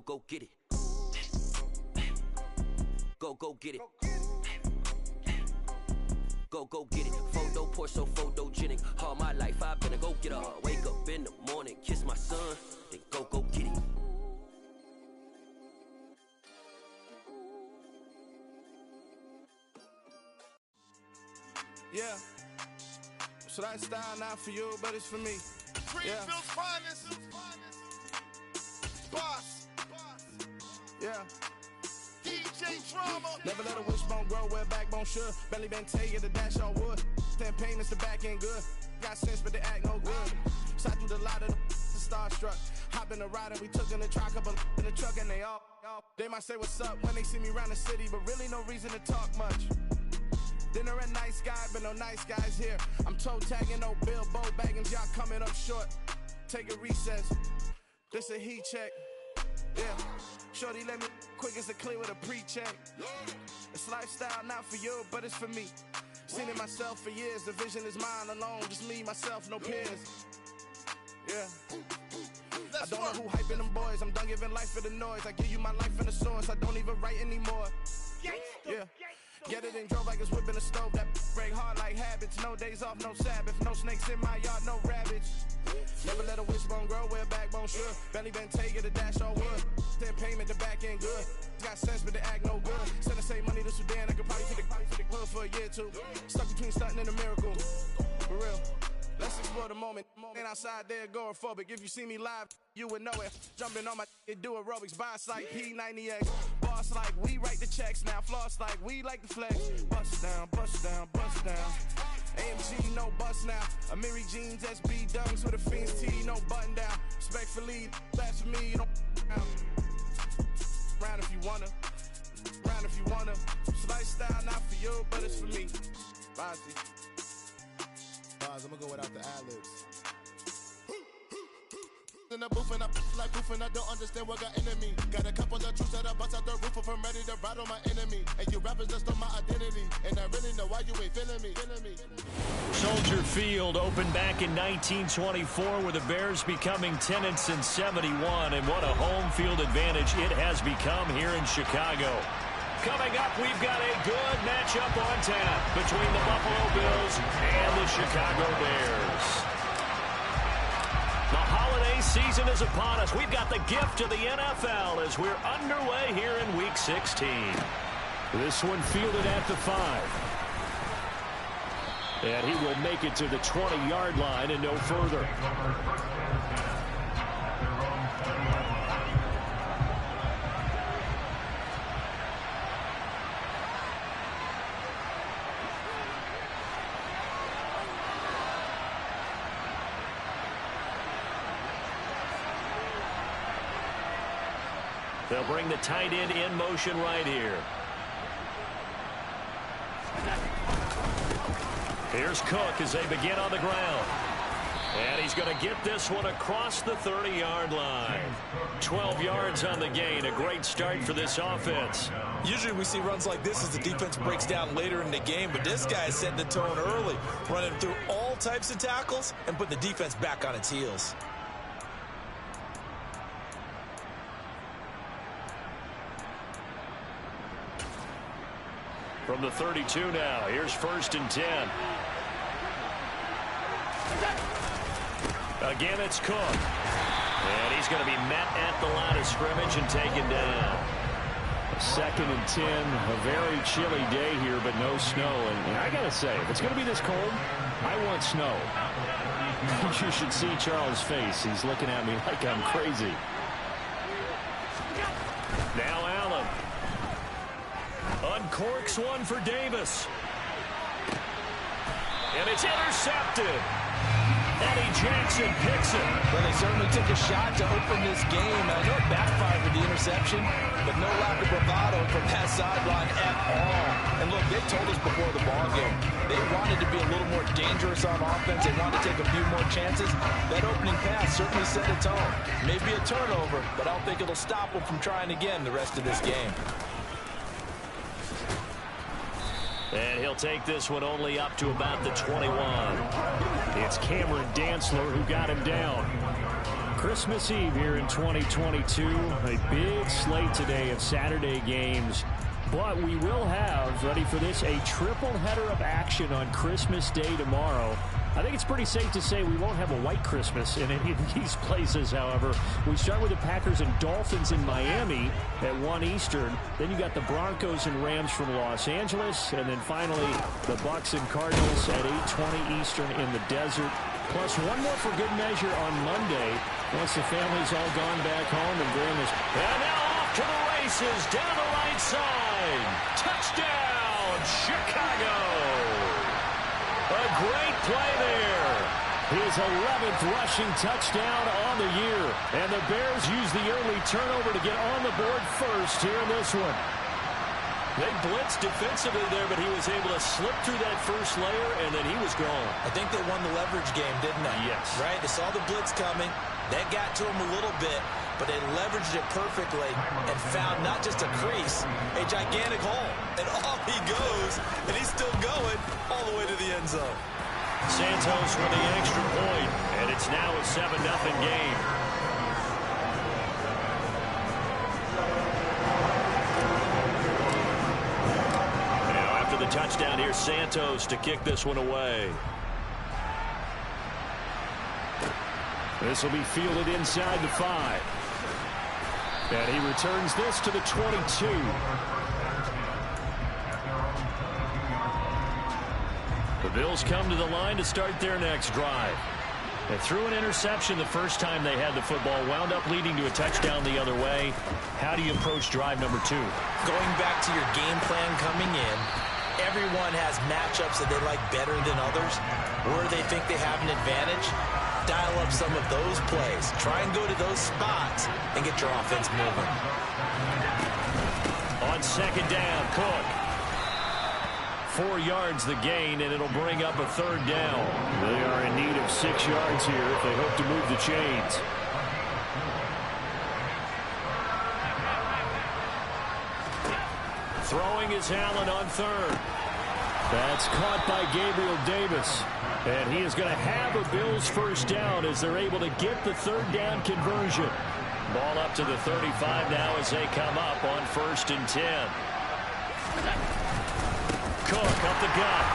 go get it. Go get it. Go get it. Photo poor, so photogenic. All my life I've been a go getter. Wake up in the morning, kiss my son, then go get it. Yeah. So that style not for you, but it's for me. Greenfield's finest. Boss. Yeah. DJ Drama. Never let a wishbone grow where a backbone should. Belly been taking the dash on wood. Then payments the back end good. Got sense, but they act no good. So I threw the lot of the starstruck. Hop in the ride and we took in the truck up in the truck and they might say what's up when they see me around the city, but really no reason to talk much. Dinner at nice guy, but no nice guys here. I'm toe tagging, no Bilbo Baggins, y'all coming up short. Take a recess. This a heat check. Yeah. Shorty let me quick as a clear with a pre-check. It's lifestyle not for you, but it's for me. Seen it myself for years. The vision is mine alone. Just me, myself, no peers. Yeah. I don't know who hyping them boys. I'm done giving life for the noise. I give you my life in the source. I don't even write anymore. Yeah. Get it and drove like it's whipping a stove. That break hard like habits. No days off, no Sabbath. No snakes in my yard, no rabbits. Never let a wishbone grow where a backbone should. Belly been taking the dash on wood. Then payment, the back end good. Got sense, but they act no good. Send the same money to Sudan. I could probably take the hood for a year or two. Stuck between stunting and a miracle. For real. Let's explore the moment. Ain't outside there agoraphobic. If you see me live, you would know it. Jumping on my do aerobics. Boss like P90X. Boss like we write the checks now. Floss like we like the flex. Bust down, bust down, bust down. AMG, no bust now. Amiri jeans, SB dunks with a Fiends tee, no button down. Respectfully, that's for me, you don't round if you wanna. Round if you wanna. It's lifestyle not for you, but it's for me. Bozzy. I'm gonna go without the ad-libs. In the booth and I like poof and I don't understand what got into me. Got a couple of troops that I bust out the roof if I'm ready to ride on my enemy. And you rappers just stole my identity. And I really know why you ain't feeling me. Soldier Field opened back in 1924 with the Bears becoming tenants since 71. And what a home field advantage it has become here in Chicago. Coming up, we've got a good matchup on tap between the Buffalo Bills and the Chicago Bears. The holiday season is upon us. We've got the gift of the NFL as we're underway here in Week 16. This one fielded at the 5. And he will make it to the 20-yard line and no further. They'll bring the tight end in motion right here. Here's Cook as they begin on the ground. And he's going to get this one across the 30-yard line. 12 yards on the gain. A great start for this offense. Usually we see runs like this as the defense breaks down later in the game, but this guy is setting the tone early, running through all types of tackles and putting the defense back on its heels. From the 32 now, here's 1st and 10. Again, it's Cook. And he's going to be met at the line of scrimmage and taken down. 2nd and 10, a very chilly day here, but no snow. And I got to say, if it's going to be this cold, I want snow. You should see Charles' face. He's looking at me like I'm crazy. Now Allen. Uncorks one for Davis. And it's intercepted. Eddie Jackson picks it. Well, they certainly took a shot to open this game. I know it backfired with the interception, but no lack of bravado from that sideline at all. And look, they told us before the ball game, they wanted to be a little more dangerous on offense. They wanted to take a few more chances. That opening pass certainly set a tone. Maybe a turnover, but I don't think it'll stop them from trying again the rest of this game. And he'll take this one only up to about the 21. It's Cameron Dantzler who got him down. Christmas Eve here in 2022. A big slate today of Saturday games. But we will have, ready for this, a triple header of action on Christmas Day tomorrow. I think it's pretty safe to say we won't have a white Christmas in any of these places, however. We start with the Packers and Dolphins in Miami at 1 Eastern. Then you got the Broncos and Rams from Los Angeles. And then finally, the Bucs and Cardinals at 8:20 Eastern in the desert. Plus one more for good measure on Monday once the family's all gone back home and Graham is... And now off to the races down the right side. Touchdown, Chicago. A great play there. His 11th rushing touchdown on the year. And the Bears use the early turnover to get on the board first here in this one. They blitzed defensively there, but he was able to slip through that first layer, and then he was gone. I think they won the leverage game, didn't they? Yes. Right? They saw the blitz coming. That got to him a little bit, but they leveraged it perfectly and found not just a crease, a gigantic hole. And off he goes, and he's still going all the way to the end zone. Santos with the extra point, and it's now a 7-0 game. Now after the touchdown, here's Santos to kick this one away. This will be fielded inside the 5. And he returns this to the 22. The Bills come to the line to start their next drive. They threw an interception the first time they had the football, wound up leading to a touchdown the other way. How do you approach drive number 2? Going back to your game plan coming in, everyone has matchups that they like better than others, where they think they have an advantage. Dial up some of those plays. Try and go to those spots and get your offense moving. On second down, Cook. 4 yards the gain, and it'll bring up a 3rd down. They are in need of 6 yards here if they hope to move the chains. Throwing is Allen on 3rd. That's caught by Gabriel Davis. And he is going to have a Bills first down as they're able to get the 3rd down conversion. Ball up to the 35 now as they come up on 1st and 10. Cook up the gut.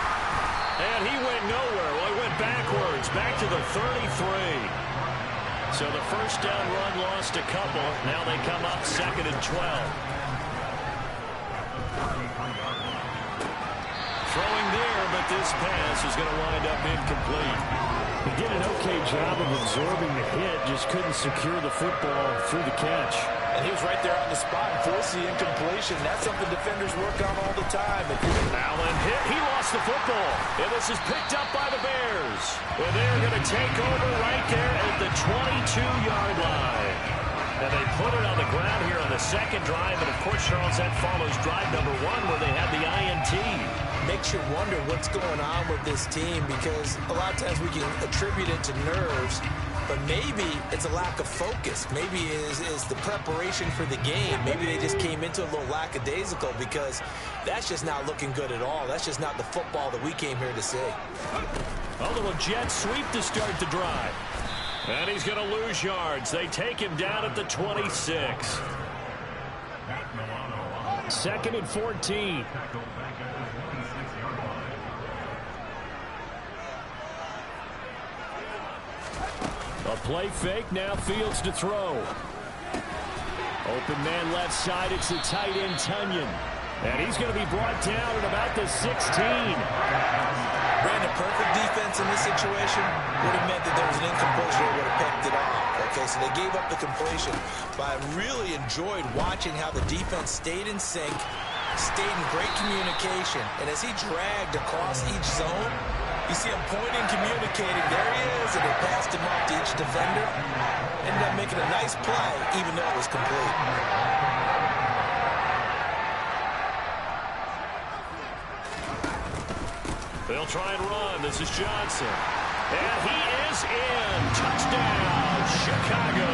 And he went nowhere. Well, he went backwards, back to the 33. So the first down run lost a couple. Now they come up 2nd and 12. Throwing there, but this pass is going to wind up incomplete. He did an okay job of absorbing the hit, just couldn't secure the football through the catch. And he was right there on the spot and forced the incompletion. That's something defenders work on all the time. Allen hit. He lost the football. And this is picked up by the Bears. And they're going to take over right there at the 22-yard line. And they put it on the ground here on the 2nd drive. And, of course, Charles, that follows drive number 1 where they had the INT. Makes you wonder what's going on with this team, because a lot of times we can attribute it to nerves, but maybe it's a lack of focus. Maybe it is the preparation for the game. Maybe they just came into a little lackadaisical, because that's just not looking good at all. That's just not the football that we came here to see. A little jet sweep to start the drive. And he's going to lose yards. They take him down at the 26. 2nd and 14. A play fake, now Fields to throw. Open man left side, it's the tight end Tunyon. And he's going to be brought down at about the 16. Ran a perfect defense in this situation. Would have meant that there was an incompletion, they would have picked it off. Okay, so they gave up the completion. But I really enjoyed watching how the defense stayed in sync, stayed in great communication. And as he dragged across each zone, you see him pointing, communicating. There he is, and they passed him off to each defender. Ended up making a nice play, even though it was complete. They'll try and run. This is Johnson. And he is in. Touchdown, Chicago.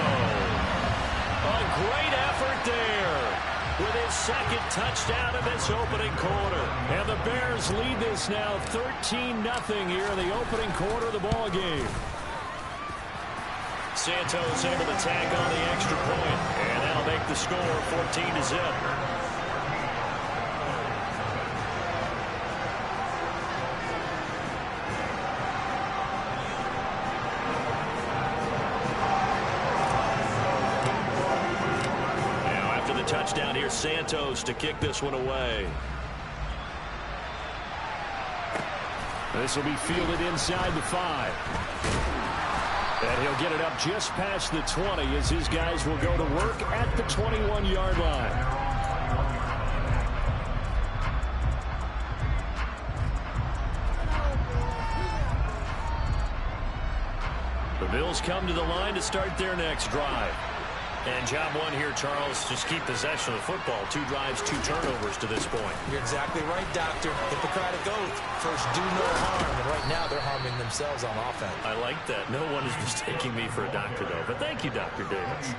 A great effort there with his 2nd touchdown in this opening quarter. And the Bears lead this now 13-0 here in the opening quarter of the ball game. Santos able to tack on the extra point, and that'll make the score 14-0. Touchdown here, Santos to kick this one away. This will be fielded inside the 5. And he'll get it up just past the 20 as his guys will go to work at the 21-yard line. The Bills come to the line to start their next drive. And job one here, Charles, just keep possession of the football. 2 drives, 2 turnovers to this point. You're exactly right, Doctor. Hippocratic oath. First, do no harm. And right now, they're harming themselves on offense. I like that. No one is mistaking me for a doctor, though. But thank you, Dr. Davis.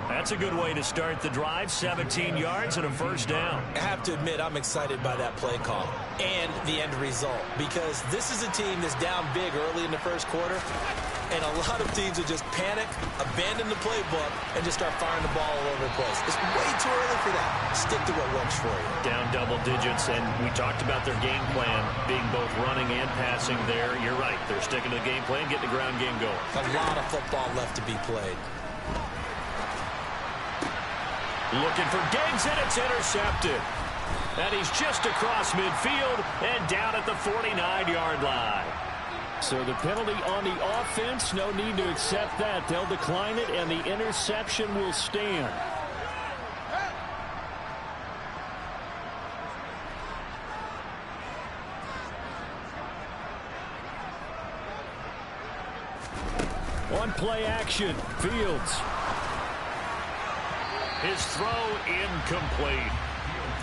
That's a good way to start the drive. 17 yards and a first down. I have to admit, I'm excited by that play call and the end result. Because this is a team that's down big early in the first quarter. And a lot of teams will just panic, abandon the playbook, and just start firing the ball all over the place. It's way too early for that. Stick to what works for you. Down double digits, and we talked about their game plan being both running and passing there. You're right. They're sticking to the game plan, getting the ground game going. A lot of football left to be played. Looking for Diggs, and it's intercepted. And he's just across midfield and down at the 49-yard line. So the penalty on the offense, no need to accept that. They'll decline it, and the interception will stand. One play action, Fields. His throw incomplete.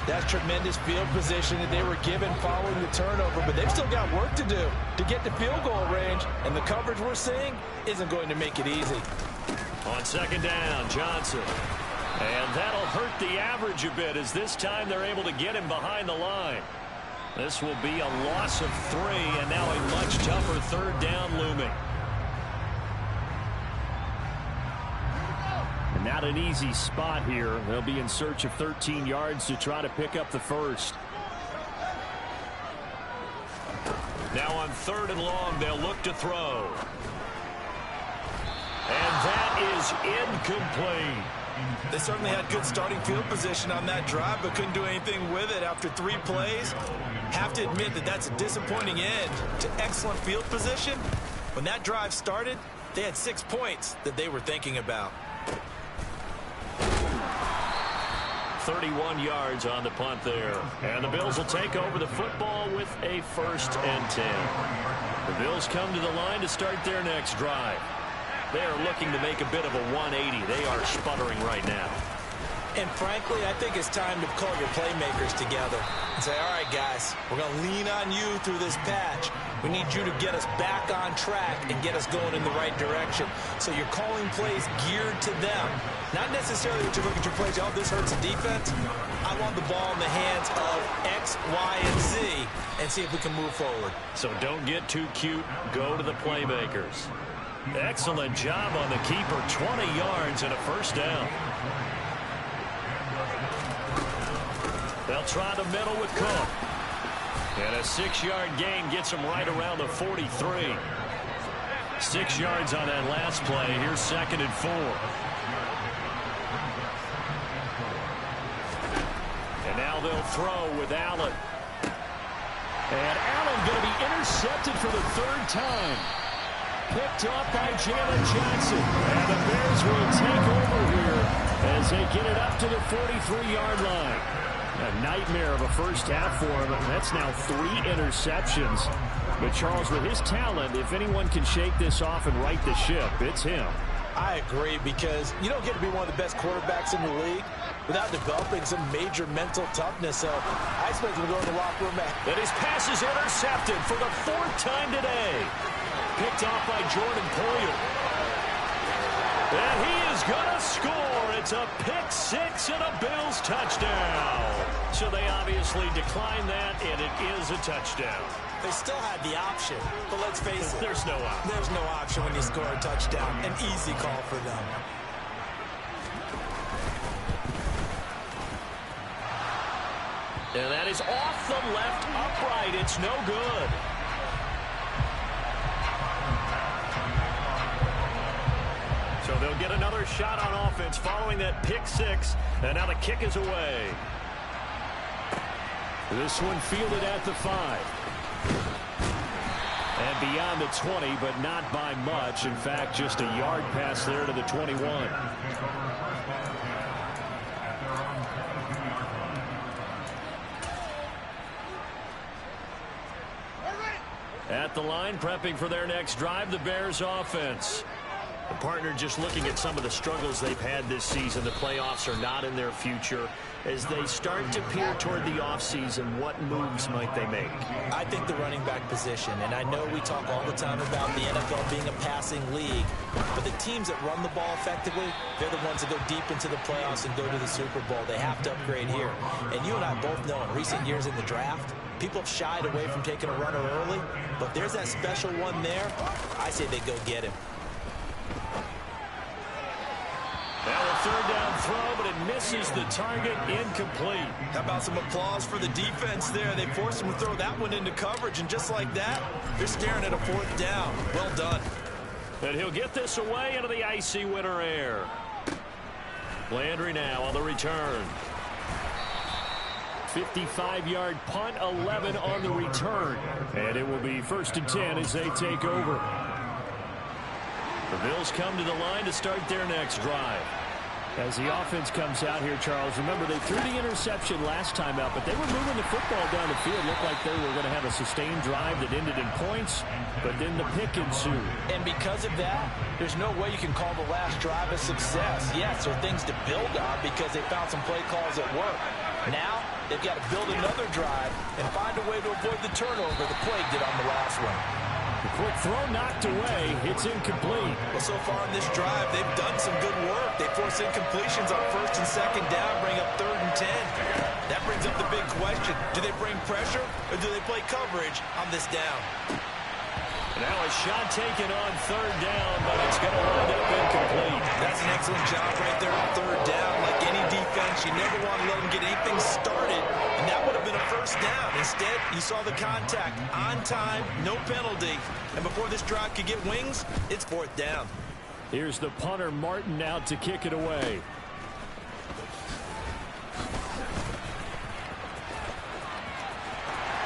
That's tremendous field position that they were given following the turnover, but they've still got work to do to get to field goal range, and the coverage we're seeing isn't going to make it easy. On second down, Johnson. And that'll hurt the average a bit as this time they're able to get him behind the line. This will be a loss of 3, and now a much tougher third down looming. Not an easy spot here. They'll be in search of 13 yards to try to pick up the first. Now on 3rd and long, they'll look to throw. And that is incomplete. They certainly had good starting field position on that drive, but couldn't do anything with it after 3 plays. Have to admit that that's a disappointing end to excellent field position. When that drive started, they had 6 points that they were thinking about. 31 yards on the punt there. And the Bills will take over the football with a 1st and 10. The Bills come to the line to start their next drive. They are looking to make a bit of a 180. They are sputtering right now. And frankly, I think it's time to call your playmakers together and say, all right, guys, we're going to lean on you through this patch. We need you to get us back on track and get us going in the right direction. So you're calling plays geared to them. Not necessarily that you look at your plays, oh, this hurts the defense. I want the ball in the hands of X, Y, and Z and see if we can move forward. So don't get too cute. Go to the playmakers. Excellent job on the keeper. 20 yards and a first down. They'll try the middle with Cook. And a 6-yard gain gets him right around the 43. 6 yards on that last play. Here's 2nd and 4. And now they'll throw with Allen. And Allen going to be intercepted for the 3rd time. Picked off by Jalen Johnson. And the Bears will take over here as they get it up to the 43-yard line. A nightmare of a first half for him. That's now 3 interceptions. But Charles, with his talent, if anyone can shake this off and right the ship, it's him. I agree, because you don't get to be one of the best quarterbacks in the league without developing some major mental toughness. So I expect him to go in the locker room. And his pass is intercepted for the 4th time today. Picked off by Jordan Poyer. And he is going to score. It's a pick six and a Bills touchdown. So they obviously declined that, and it is a touchdown. They still had the option, but let's face it. There's no option. There's no option when you score a touchdown. An easy call for them. And that is off the left upright. It's no good. So they'll get another shot on offense following that pick six. And now the kick is away. This one fielded at the 5. And beyond the 20, but not by much. In fact, just a yard pass there to the 21. At the line, prepping for their next drive, the Bears offense. The partner just looking at some of the struggles they've had this season. The playoffs are not in their future. As they start to peer toward the offseason, what moves might they make? I think the running back position, and I know we talk all the time about the NFL being a passing league, but the teams that run the ball effectively, they're the ones that go deep into the playoffs and go to the Super Bowl. They have to upgrade here. And you and I both know in recent years in the draft, people have shied away from taking a runner early, but there's that special one there. I say they go get him. Now a third down throw, but it misses the target, incomplete. How about some applause for the defense there? They forced him to throw that one into coverage, and just like that, they're staring at a 4th down. Well done. And he'll get this away into the icy winter air. Landry now on the return. 55-yard punt, 11 on the return. And it will be 1st and 10 as they take over. The Bills come to the line to start their next drive. As the offense comes out here, Charles, remember they threw the interception last time out, but they were moving the football down the field. Looked like they were going to have a sustained drive that ended in points, but then the pick ensued. And because of that, there's no way you can call the last drive a success. Yes, there are things to build on because they found some play calls that work. Now, they've got to build another drive and find a way to avoid the turnover the Plague did on the last one. The quick throw knocked away. It's incomplete. Well, so far on this drive, they've done some good work. They force incompletions on 1st and 2nd down, bring up 3rd and 10. That brings up the big question. Do they bring pressure or do they play coverage on this down? Now a shot taken on 3rd down, but it's going to wind up incomplete. That's an excellent job right there on 3rd down. Like any defense, you never want to let them get anything started, and that would have been a 1st down. Instead, you saw the contact on time, no penalty, and before this drive could get wings, it's 4th down. Here's the punter, Martin, out to kick it away.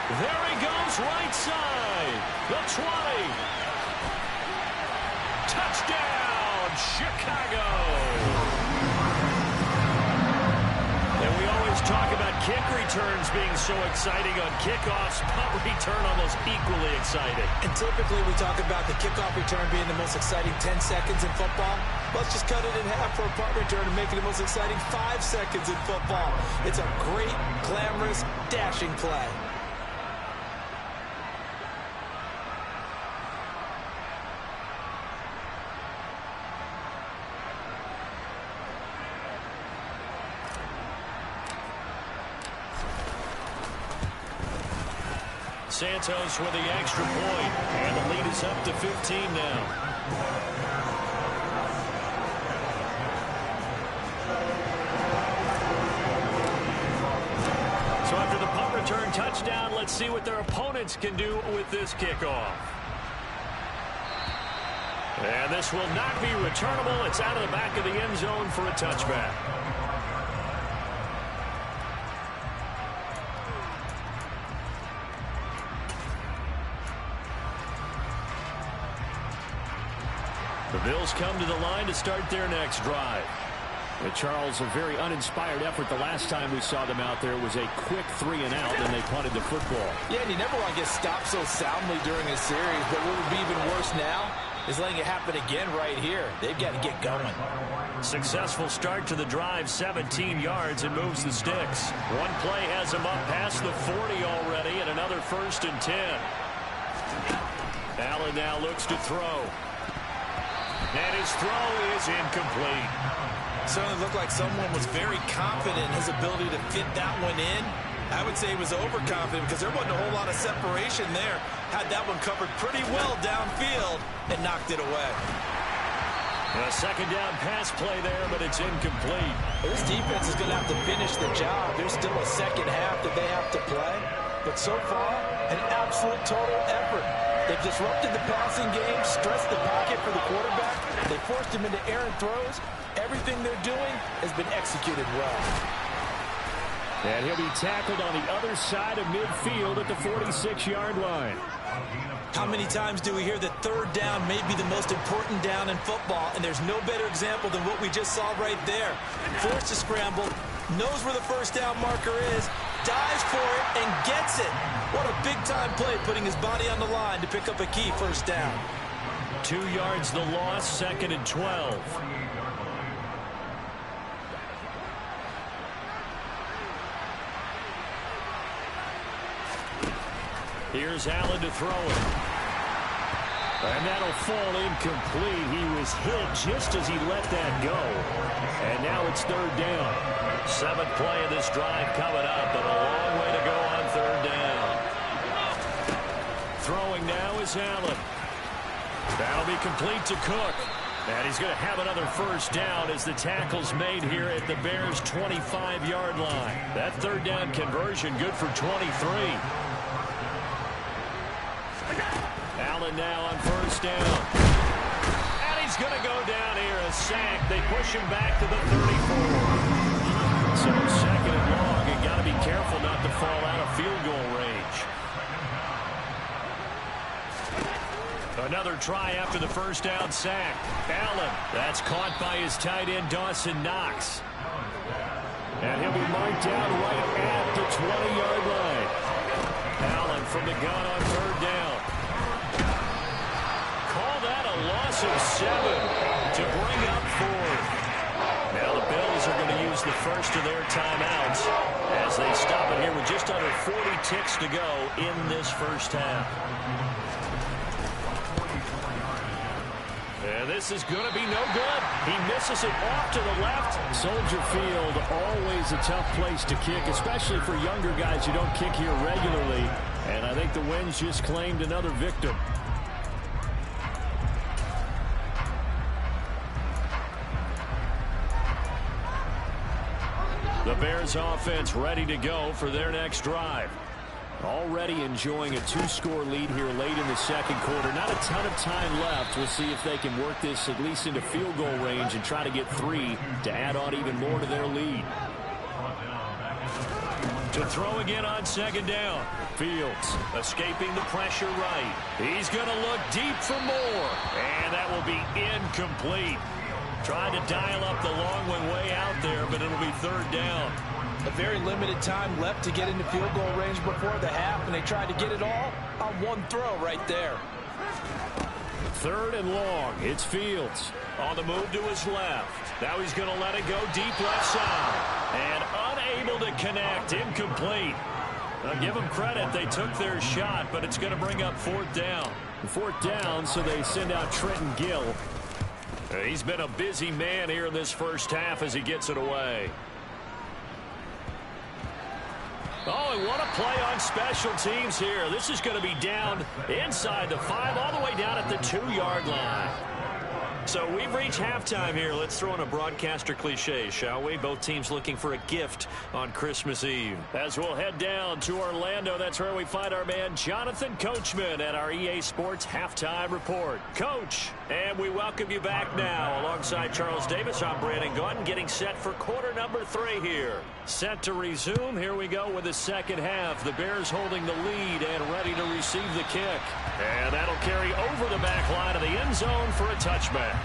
There he goes, right side. The 20. Touchdown, Chicago. And we always talk about kick returns being so exciting on kickoffs. Punt return almost equally exciting. And typically we talk about the kickoff return being the most exciting 10 seconds in football. Let's just cut it in half for a punt return and make it the most exciting 5 seconds in football. It's a great, glamorous, dashing play. Santos with the extra point, and the lead is up to 15 now. So after the punt return touchdown, let's see what their opponents can do with this kickoff. And this will not be returnable. It's out of the back of the end zone for a touchback. The Bills come to the line to start their next drive. But Charles, a very uninspired effort the last time we saw them out there. It was a quick 3 and out, and they punted the football. Yeah, and you never want to get stopped so soundly during a series, but what would be even worse now is letting it happen again right here. They've got to get going. Successful start to the drive, 17 yards, and moves the sticks. One play has them up past the 40 already, and another 1st and 10. Allen now looks to throw. And his throw is incomplete. Certainly looked like someone was very confident in his ability to fit that one in. I would say he was overconfident because there wasn't a whole lot of separation there. Had that one covered pretty well downfield and knocked it away. A second down pass play there, but it's incomplete. This defense is going to have to finish the job. There's still a second half that they have to play. But so far, an absolute total effort. They've disrupted the passing game, stressed the pocket for the quarterback. They forced him into errant throws. Everything they're doing has been executed well. And he'll be tackled on the other side of midfield at the 46-yard line. How many times do we hear that third down may be the most important down in football, and there's no better example than what we just saw right there. Forced to scramble, knows where the first down marker is, dives for it, and gets it. What a big-time play, putting his body on the line to pick up a key first down. 2 yards the loss, 2nd and 12. Here's Allen to throw it. And that'll fall incomplete. He was hit just as he let that go. And now it's third down. 7th play of this drive coming up, but a long way to go on third down. Throwing now is Allen. That'll be complete to Cook. And he's going to have another first down as the tackle's made here at the Bears' 25-yard line. That third down conversion good for 23. Allen now on first down. And he's going to go down here, a sack. They push him back to the 34. So 2nd and long, you got to be careful not to fall out of field goal range. Another try after the first down sack. Allen, that's caught by his tight end, Dawson Knox. And he'll be marked down right at the 20-yard line. Allen from the gun on third down. Loss of 7 to bring up 4th. Now the Bills are going to use the first of their timeouts as they stop it here with just under 40 ticks to go in this first half. And this is going to be no good. He misses it off to the left. Soldier Field, always a tough place to kick, especially for younger guys who don't kick here regularly. And I think the Winds just claimed another victim. The Bears offense ready to go for their next drive. Already enjoying a 2-score lead here late in the second quarter. Not a ton of time left. We'll see if they can work this at least into field goal range and try to get 3 to add on even more to their lead. To throw again on second down. Fields escaping the pressure right. He's going to look deep for more. And that will be incomplete. Trying to dial up the long one way out there, but it'll be third down. A very limited time left to get into field goal range before the half, and they tried to get it all on one throw right there. 3rd and long. It's Fields on the move to his left. Now he's going to let it go deep left side. And unable to connect. Incomplete. Now give them credit. They took their shot, but it's going to bring up 4th down. 4th down, so they send out Trenton Gill. He's been a busy man here in this first half as he gets it away. Oh, and what a play on special teams here. This is going to be down inside the 5, all the way down at the 2-yard line. So we've reached halftime here. Let's throw in a broadcaster cliche, shall we? Both teams looking for a gift on Christmas Eve. As we'll head down to Orlando, that's where we find our man Jonathan Coachman at our EA Sports Halftime Report. Coach, and we welcome you back now. Alongside Charles Davis, I'm Brandon Gaudin, getting set for quarter number 3 here. Set to resume. Here we go with the second half. The Bears holding the lead and ready to receive the kick. And that'll carry over the back line of the end zone for a touchback.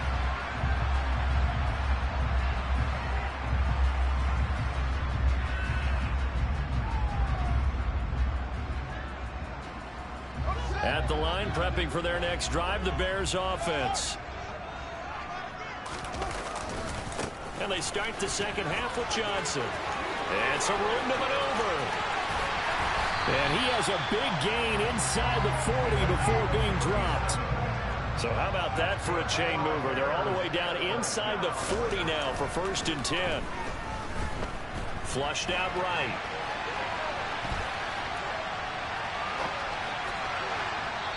At the line, prepping for their next drive, the Bears offense. And they start the second half with Johnson. And some room to maneuver. And he has a big gain inside the 40 before being dropped. So how about that for a chain mover? They're all the way down inside the 40 now for 1st and 10. Flushed out right.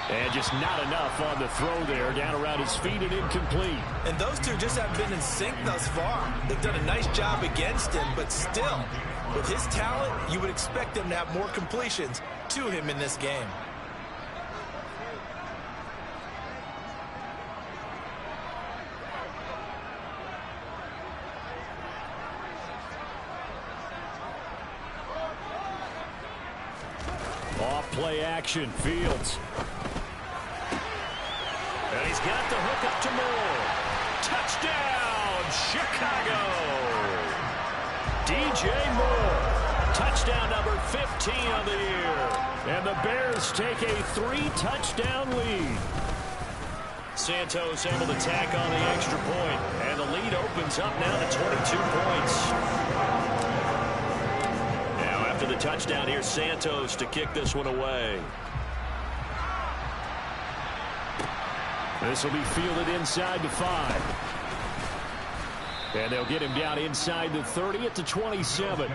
And just not enough on the throw there. Down around his feet and incomplete. And those two just haven't been in sync thus far. They've done a nice job against him, but still, with his talent, you would expect them to have more completions to him in this game. Off play action, Fields. And he's got the hook up to Moore. Touchdown, Chicago! DJ Moore, touchdown number 15 of the year. And the Bears take a 3-touchdown lead. Santos able to tack on the extra point, and the lead opens up now to 22 points. Now after the touchdown, here's Santos to kick this one away. This will be fielded inside the 5. And they'll get him down inside the 30 at the 27.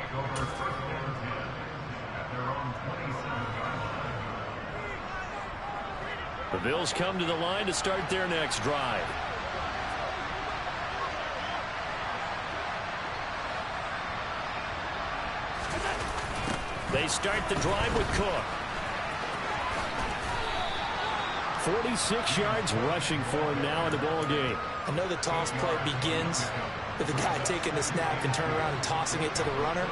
The Bills come to the line to start their next drive. They start the drive with Cook. 46 yards rushing for him now in the ball game. I know the toss play begins with the guy taking the snap and turning around and tossing it to the runner.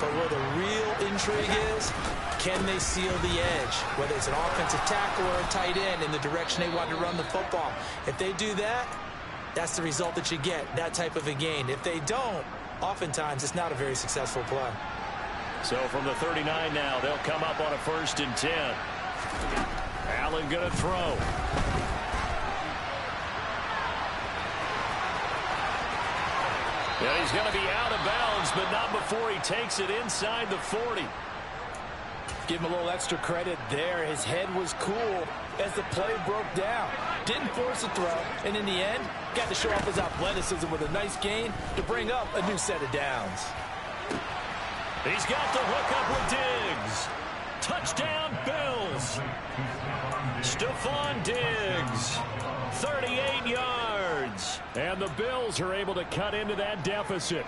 But where the real intrigue is, can they seal the edge? Whether it's an offensive tackle or a tight end in the direction they want to run the football. If they do that, that's the result that you get, that type of a gain. If they don't, oftentimes it's not a very successful play. So from the 39 now, they'll come up on a 1st and 10. Allen going to throw. Yeah, he's going to be out of bounds, but not before he takes it inside the 40. Give him a little extra credit there. His head was cool as the play broke down. Didn't force a throw, and in the end, got to show off his athleticism with a nice gain to bring up a new set of downs. He's got the hook up with Diggs. Touchdown, Bills. Stephon Diggs, 38 yards. And the Bills are able to cut into that deficit.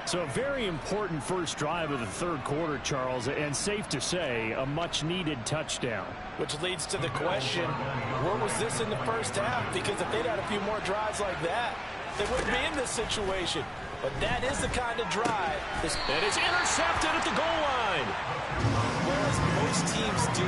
So a very important first drive of the third quarter, Charles, and safe to say, a much-needed touchdown. Which leads to the question, where was this in the first half? Because if they'd had a few more drives like that, they wouldn't be in this situation. But that is the kind of drive. And it's intercepted at the goal line. Whereas most teams do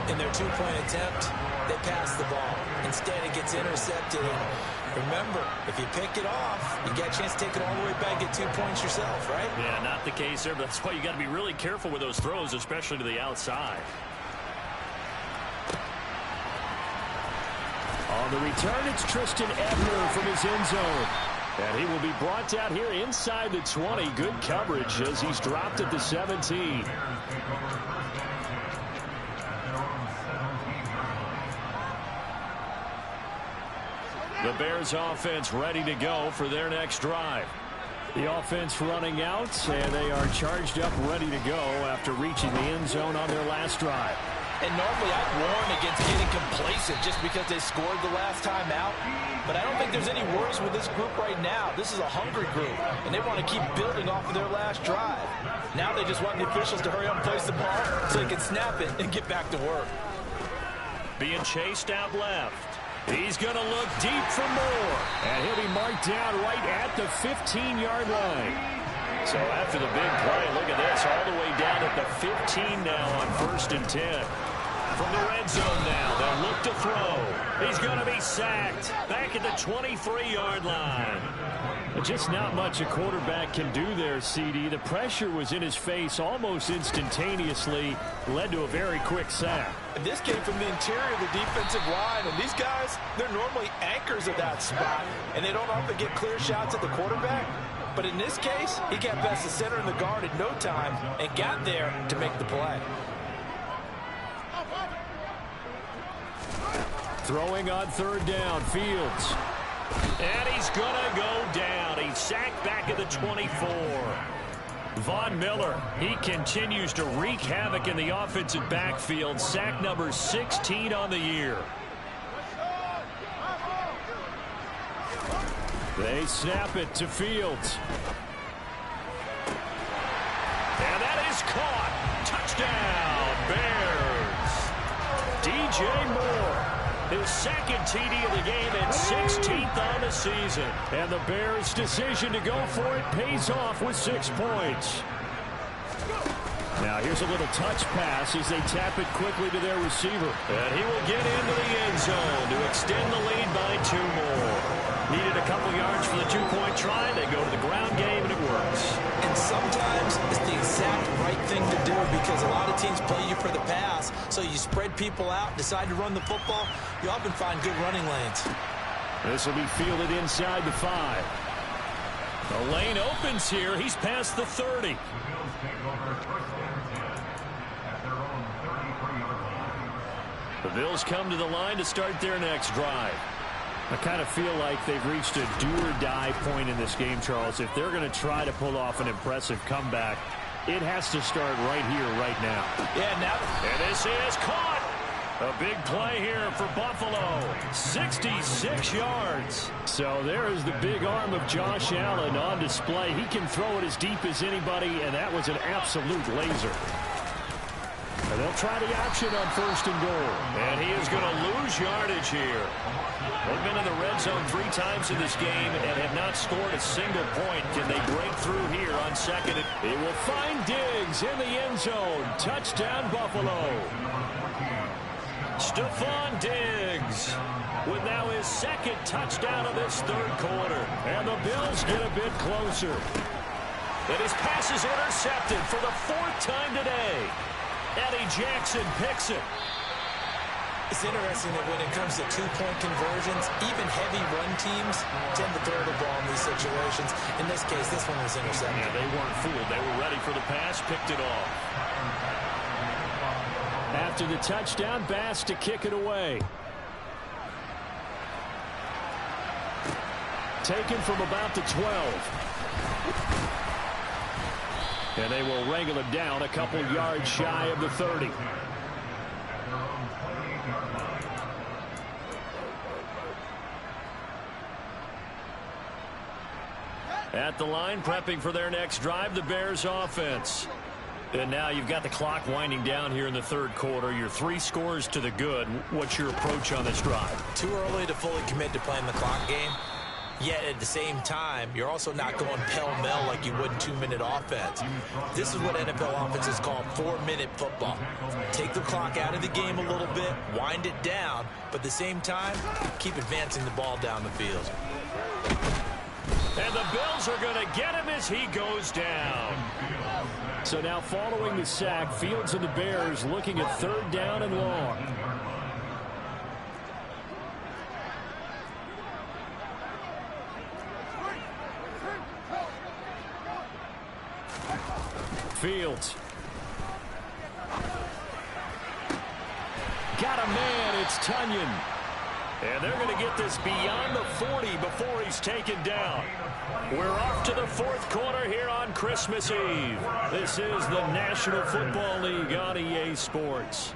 in their two-point attempt, they pass the ball. Instead, it gets intercepted. And remember, if you pick it off, you get a chance to take it all the way back, get 2 points yourself, right? Yeah, not the case there, but that's why you got to be really careful with those throws, especially to the outside. On the return, it's Tristan Ebner from his end zone. And he will be brought down here inside the 20. Good coverage as he's dropped at the 17. The Bears offense ready to go for their next drive. The offense running out, and they are charged up, ready to go after reaching the end zone on their last drive. And normally I'd warn against getting complacent just because they scored the last time out. But I don't think there's any worries with this group right now. This is a hungry group, and they want to keep building off of their last drive. Now they just want the officials to hurry up and place the ball so they can snap it and get back to work. Being chased out left. He's going to look deep for Moore. And he'll be marked down right at the 15-yard line. So after the big play, look at this, all the way down at the 15 now on 1st and 10. From the red zone now, they'll look to throw. He's going to be sacked back at the 23-yard line. Just not much a quarterback can do there, CD. The pressure was in his face almost instantaneously, led to a very quick sack. And this came from the interior of the defensive line, and these guys, they're normally anchors of that spot, and they don't often get clear shots at the quarterback. But in this case, he got past the center and the guard in no time and got there to make the play. Throwing on third down, Fields. And he's going to go down. He's sacked back at the 24. Von Miller, he continues to wreak havoc in the offensive backfield. Sack number 16 on the year. They snap it to Fields. And that is caught. Touchdown, Bears. DJ Moore, his second TD of the game and 16th on the season. And the Bears' decision to go for it pays off with 6 points. Now here's a little touch pass as they tap it quickly to their receiver. And he will get into the end zone to extend the lead by 2 more. Needed a couple yards for the 2-point try. They go to the ground game, and it works. And sometimes it's the exact right thing to do because a lot of teams play you for the pass, so you spread people out, decide to run the football. You often find good running lanes. This will be fielded inside the 5. The lane opens here. He's past the 30. The Bills come to the line to start their next drive. I kind of feel like they've reached a do-or-die point in this game, Charles. If they're going to try to pull off an impressive comeback, it has to start right here, right now. Yeah, now. And this is caught. A big play here for Buffalo. 66 yards. So there is the big arm of Josh Allen on display. He can throw it as deep as anybody, and that was an absolute laser. And they'll try the option on 1st and goal. And he is going to lose yardage here. They've been in the red zone 3 times in this game and have not scored a single point. Can they break through here on 2nd? He will find Diggs in the end zone. Touchdown, Buffalo. Stephon Diggs with now his 2nd touchdown of this 3rd quarter. And the Bills get a bit closer. And his pass is intercepted for the 4th time today. Eddie Jackson picks it. It's interesting that when it comes to 2-point conversions, even heavy run teams tend to throw the ball in these situations. In this case, this one was intercepted. Yeah, they weren't fooled. They were ready for the pass, picked it off. After the touchdown, Bass to kick it away. Taken from about the 12. And they will wrangle him down a couple yards shy of the 30. At the line, prepping for their next drive, the Bears offense. And now you've got the clock winding down here in the 3rd quarter. You're 3 scores to the good. What's your approach on this drive? Too early to fully commit to playing the clock game. Yet at the same time, you're also not going pell-mell like you would in 2-minute offense. This is what NFL offenses call 4-minute football. Take the clock out of the game a little bit, wind it down, but at the same time, keep advancing the ball down the field. And the Bills are going to get him as he goes down. So now following the sack, Fields and the Bears looking at 3rd down and long. Fields. Got a man, it's Tunyon. And they're going to get this beyond the 40 before he's taken down. We're off to the 4th quarter here on Christmas Eve. This is the National Football League on EA Sports.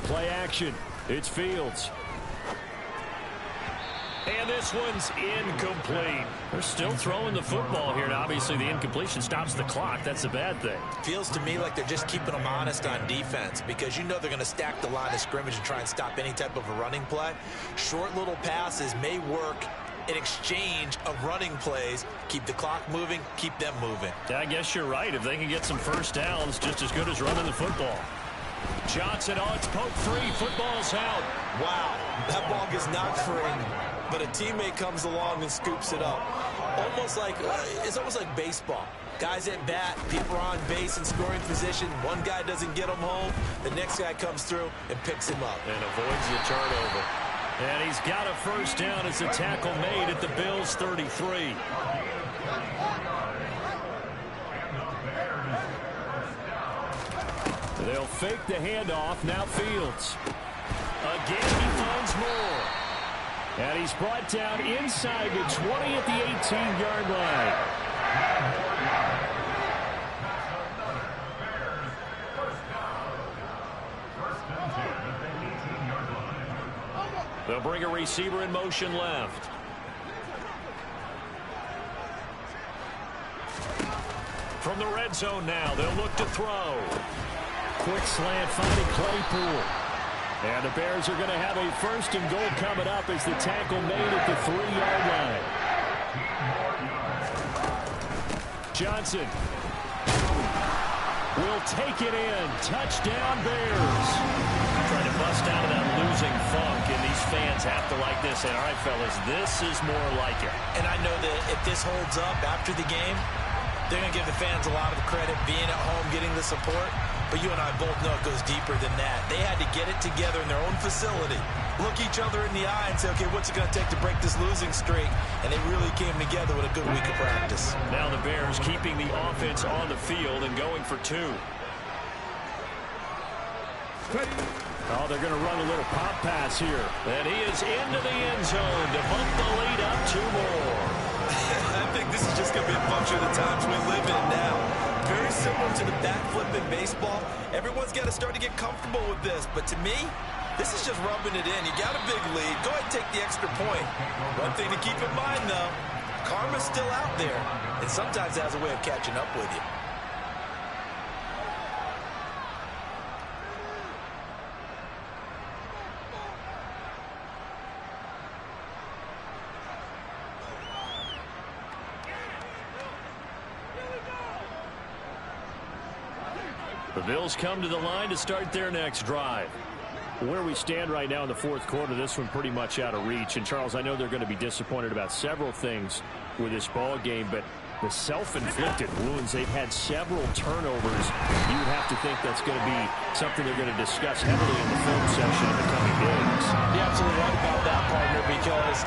Play action. It's Fields. And this one's incomplete. They're still throwing the football here, and obviously the incompletion stops the clock. That's a bad thing. Feels to me like they're just keeping them honest on defense because you know they're going to stack the line of scrimmage and try and stop any type of a running play. Short little passes may work in exchange of running plays. Keep the clock moving, keep them moving. I guess you're right. If they can get some first downs, just as good as running the football. Johnson, it's poke 3. Football's out. Wow, that ball gets knocked free, but a teammate comes along and scoops it up. It's almost like baseball. Guys at bat, people are on base in scoring position. One guy doesn't get him home. The next guy comes through and picks him up. And avoids the turnover. And he's got a first down as a tackle made at the Bills' 33. They'll fake the handoff. Now Fields. Again, he finds Moore. And he's brought down inside the 20 at the 18-yard line. They'll bring a receiver in motion left. From the red zone now, they'll look to throw. Quick slant finding Claypool. And the Bears are going to have a first and goal coming up as the tackle made at the 3-yard line. Johnson will take it in. Touchdown, Bears. Trying to bust out of that losing funk, and these fans have to like this. And all right, fellas, this is more like it. And I know that if this holds up after the game, they're going to give the fans a lot of the credit being at home, getting the support. But you and I both know it goes deeper than that. They had to get it together in their own facility, look each other in the eye and say, okay, what's it going to take to break this losing streak? And they really came together with a good week of practice. Now the Bears keeping the offense on the field and going for 2. Oh, they're going to run a little pop pass here. And he is into the end zone to bump the lead up 2 more. I think this is just going to be a function of the times we live in now. Very similar to the backflip in baseball. Everyone's got to start to get comfortable with this. But to me, this is just rubbing it in. You got a big lead. Go ahead and take the extra point. One thing to keep in mind, though, karma's still out there. And sometimes it has a way of catching up with you. The Bills come to the line to start their next drive. Where we stand right now in the fourth quarter, this one pretty much out of reach. And, Charles, I know they're going to be disappointed about several things with this ball game, but the self-inflicted wounds, they've had several turnovers. You would have to think that's going to be something they're going to discuss heavily in the film session in the coming days. You're absolutely right about that, partner, because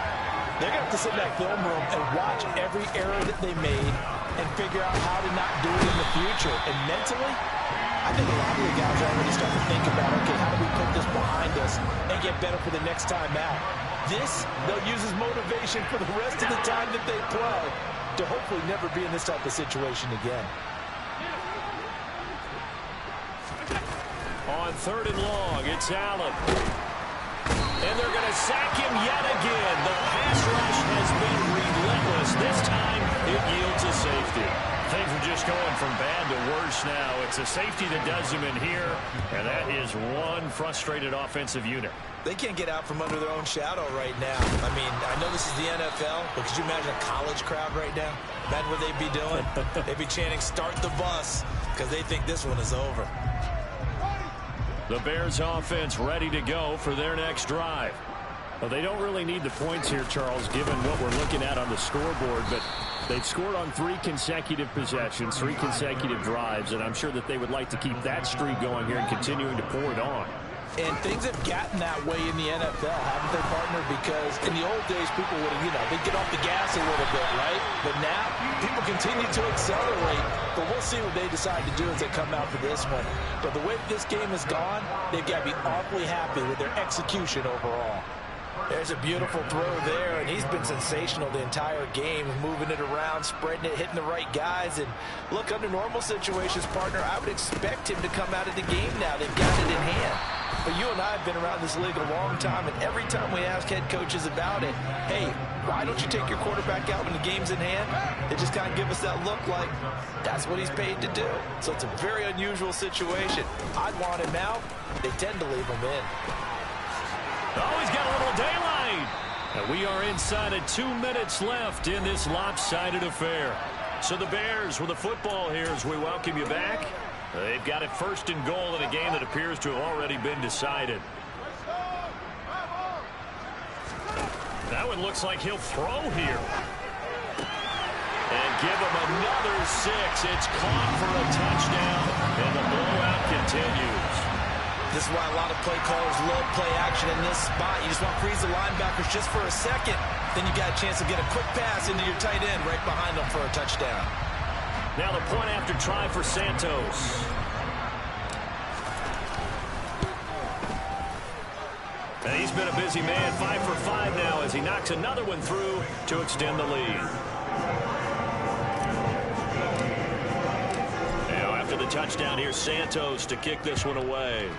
they're going to have to sit in that film room and watch every error that they made and figure out how to not do it in the future. And mentally, I think a lot of the guys are already starting to think about, okay, how do we put this behind us and get better for the next time out? This, they'll use as motivation for the rest of the time that they play to hopefully never be in this type of situation again. On 3rd and long, it's Allen. And they're going to sack him yet again. The pass rush has been relentless. This time, it yields a safety. Things are just going from bad to worse now. It's a safety that does him in here, and that is one frustrated offensive unit. They can't get out from under their own shadow right now. I mean, I know this is the NFL, but could you imagine a college crowd right now? Imagine what they'd be doing. They'd be chanting, "Start the bus," because they think this one is over. The Bears offense ready to go for their next drive. Well, they don't really need the points here, Charles, given what we're looking at on the scoreboard, but they've scored on 3 consecutive possessions, 3 consecutive drives, and I'm sure that they would like to keep that streak going here and continuing to pour it on. And things have gotten that way in the NFL, haven't they, partner? Because in the old days, people would have, they'd get off the gas a little bit, right? But now, people continue to accelerate. But we'll see what they decide to do as they come out for this one. But the way this game has gone, they've got to be awfully happy with their execution overall. There's a beautiful throw there, and he's been sensational the entire game, moving it around, spreading it, hitting the right guys. And look, under normal situations, partner, I would expect him to come out of the game now. They've got it in hand. But you and I have been around this league a long time, and every time we ask head coaches about it, hey, why don't you take your quarterback out when the game's in hand? They just kind of give us that look like that's what he's paid to do. So it's a very unusual situation. I'd want him out. They tend to leave him in. Oh, he's got a little daylight. And we are inside of 2 minutes left in this lopsided affair. So the Bears with the football here as we welcome you back. They've got it 1st and goal in a game that appears to have already been decided. That one looks like he'll throw here. And give him another 6. It's caught for a touchdown, and the blowout continues. This is why a lot of play callers love play action in this spot. You just want to freeze the linebackers just for a second. Then you got a chance to get a quick pass into your tight end right behind them for a touchdown. Now the point after try for Santos. And he's been a busy man, 5 for 5 now as he knocks another one through to extend the lead. Now after the touchdown, here's Santos to kick this one away.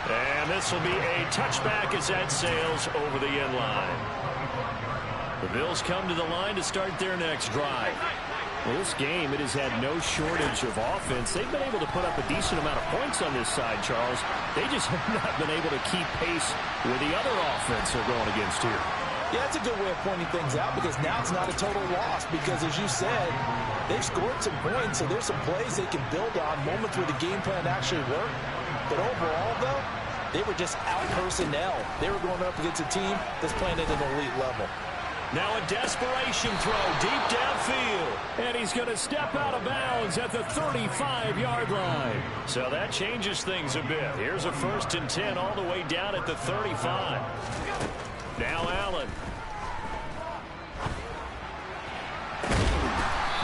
And this will be a touchback as that sails over the end line. The Bills come to the line to start their next drive. Well, this game, it has had no shortage of offense. They've been able to put up a decent amount of points on this side, Charles. They just have not been able to keep pace with the other offense they're going against here. Yeah, that's a good way of pointing things out because now it's not a total loss because, as you said, they've scored some points, so there's some plays they can build on, moments where the game plan actually worked. But overall, though, they were just out personnel. They were going up against a team that's playing at an elite level. Now a desperation throw deep downfield. And he's going to step out of bounds at the 35-yard line. So that changes things a bit. Here's a 1st and 10 all the way down at the 35. Now Allen.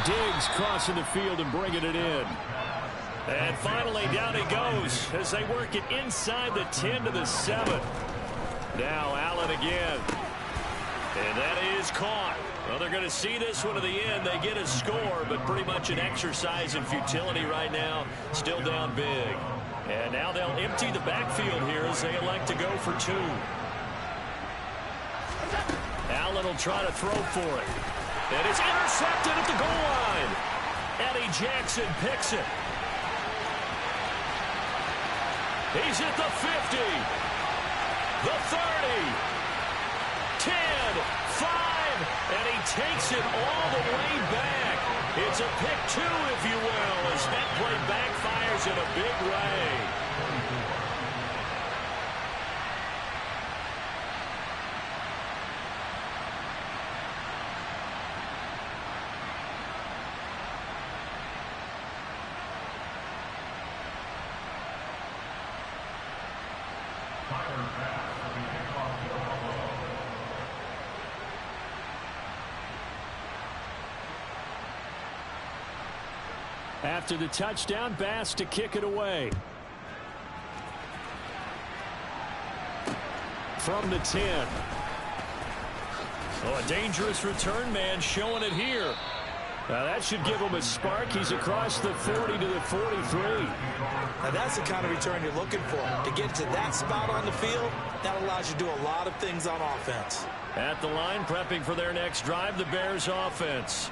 Diggs crossing the field and bringing it in. And finally down he goes as they work it inside the 10 to the 7. Now Allen again. And that is caught. Well, they're going to see this one to the end. They get a score, but pretty much an exercise in futility right now. Still down big. And now they'll empty the backfield here as they elect to go for 2. Allen will try to throw for it. And it's intercepted at the goal line. Eddie Jackson picks it. He's at the 50. The 30. 10, 5, and he takes it all the way back. It's a pick 2, if you will, as that play backfires in a big way. After the touchdown, Bass to kick it away. From the 10. Oh, a dangerous return man showing it here. Now that should give him a spark. He's across the 40 to the 43. Now that's the kind of return you're looking for. To get to that spot on the field, that allows you to do a lot of things on offense. At the line, prepping for their next drive, the Bears offense.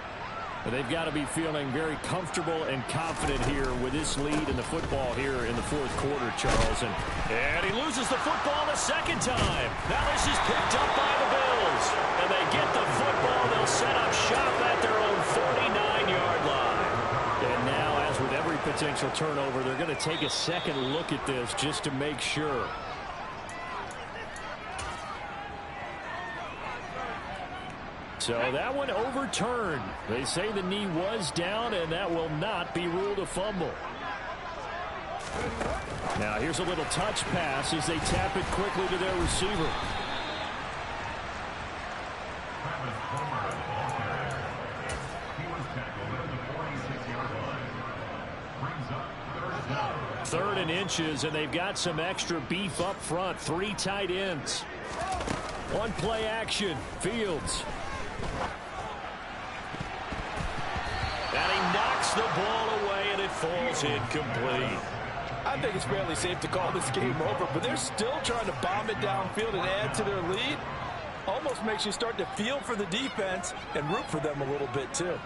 They've got to be feeling very comfortable and confident here with this lead in the football here in the 4th quarter, Charles. And he loses the football the second time. Now this is picked up by the Bills. And they get the football. They'll set up shop at their own 49-yard line. And now, as with every potential turnover, they're going to take a second look at this just to make sure. So that one overturned. They say the knee was down, and that will not be ruled a fumble. Now here's a little touch pass as they tap it quickly to their receiver. Third and inches, and they've got some extra beef up front. 3 tight ends. On play action, Fields. And he knocks the ball away, and it falls incomplete. I think it's fairly safe to call this game over, but they're still trying to bomb it downfield and add to their lead. Almost makes you start to feel for the defense and root for them a little bit, too.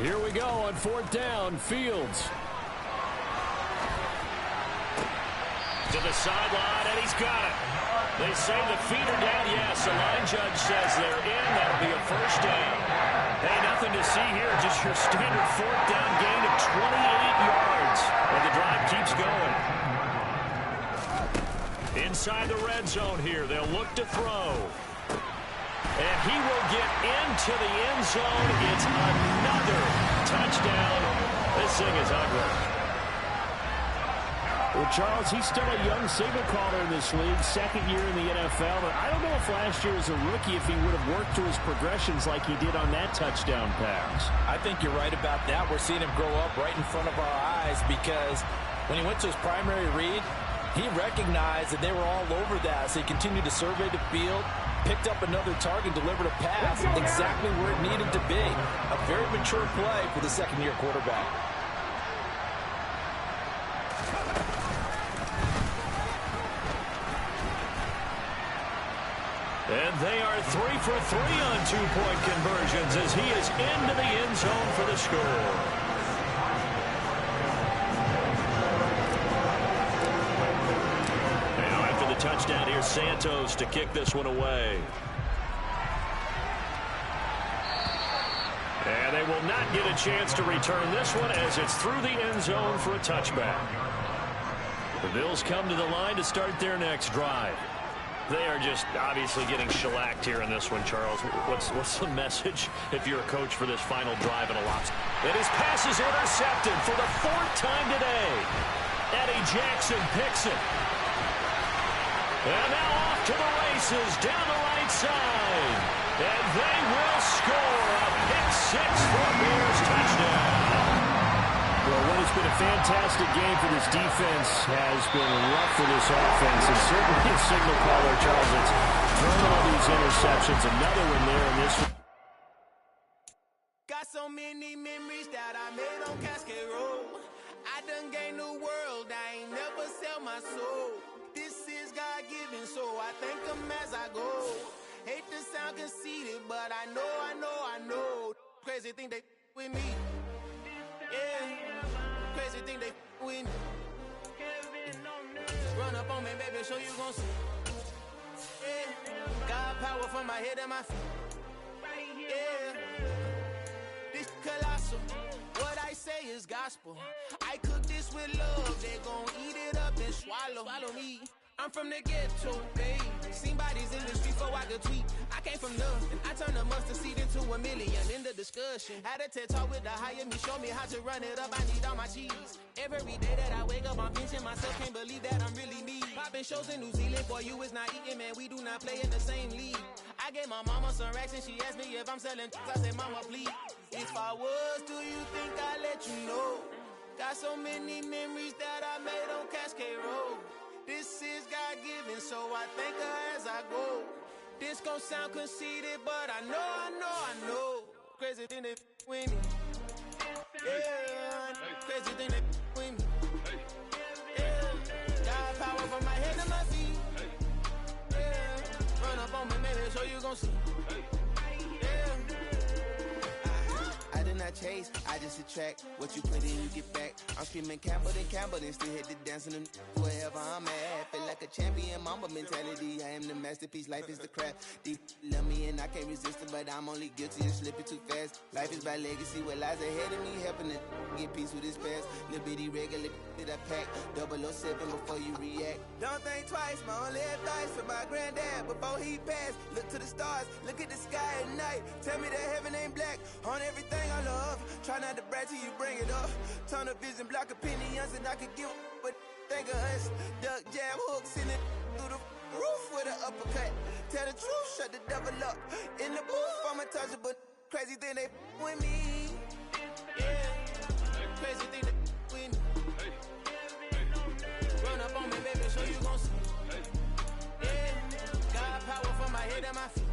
Here we go on 4th down. Fields. To the sideline, and he's got it. They say the feet are down. Yes, the line judge says they're in. That'll be a first down. Hey, nothing to see here. Just your standard 4th down gain of 28 yards. And the drive keeps going. Inside the red zone here. They'll look to throw. And he will get into the end zone. It's another touchdown. This thing is ugly. Well, Charles, he's still a young signal caller in this league, 2nd year in the NFL. But I don't know if last year as a rookie, if he would have worked through his progressions like he did on that touchdown pass. I think you're right about that. We're seeing him grow up right in front of our eyes because when he went to his primary read, he recognized that they were all over that. So he continued to survey the field, picked up another target, delivered a pass exactly where it needed to be. A very mature play for the second-year quarterback. And they are 3 for 3 on 2-point conversions as he is into the end zone for the score. Now after the touchdown, here's Santos to kick this one away. And they will not get a chance to return this one as it's through the end zone for a touchback. The Bills come to the line to start their next drive. They are just obviously getting shellacked here in this one, Charles. What's the message if you're a coach for this final drive at a loss? And his pass is intercepted for the 4th time today. Eddie Jackson picks it. And now off to the races down the right side. And they will score a pick-6 for a Bears touchdown. Well, what has been a fantastic game for this defense has been rough for this offense. And certainly a signal caller, Charles, it's thrown all these interceptions. Another one there in this one. Got so many memories that I made on Cascade Road. I done gained the world, I ain't never sell my soul. This is God-given, so I thank him as I go. Hate to sound conceited, but I know. Crazy thing they with me. Yeah, crazy thing they with me. Run up on me, baby, show you gon' see. Yeah, God power from my head and my feet. Yeah, this colossal. What I say is gospel. I cook this with love. They gon' eat it up and swallow me. I'm from the ghetto, babe. Seen bodies in the street before I could tweet. I came from nothing. I turned a mustard seed into a million. In the discussion, had a TED talk with the higher me. Show me how to run it up. I need all my cheese. Every day that I wake up, I'm pinching myself. Can't believe that I'm really me. Popping shows in New Zealand. Boy, you is not eating, man. We do not play in the same league. I gave my mama some racks and she asked me if I'm selling. I said, mama, please. If I was, do you think I'd let you know? Got so many memories that I made on Cascade Road. This is God-given, so I thank her as I go. This gon' sound conceited, but I know. Crazy thing they with me. Yeah, crazy thing they with me. Yeah, God power from my head to my feet. Yeah, run up on me, maybe so you gon' see. Yeah. I did not chase, I just attract. What you put in, you get back. I'm screaming Campbell, then still hit the dancing and wherever I'm at. Feel like a champion, mamba mentality. I am the masterpiece, life is the crap. Deep love me and I can't resist it, but I'm only guilty of slipping too fast. Life is by legacy, what lies ahead of me, helping to get peace with this past. Little bitty regular that I pack, 007 before you react. Don't think twice, my only advice for my granddad before he passed. Look to the stars, look at the sky at night. Tell me that heaven ain't black on everything I love. Try not to brag till you bring it up. Tunnel vision, block opinions, and I could give but think of us. Duck jab hooks in it through the roof with an uppercut. Tell the truth, shut the devil up. In the booth, I'm untouchable. Crazy thing they with me. Yeah, crazy thing they with me. Run up on me, baby, so you gon' see. Yeah, God power from my head and my feet.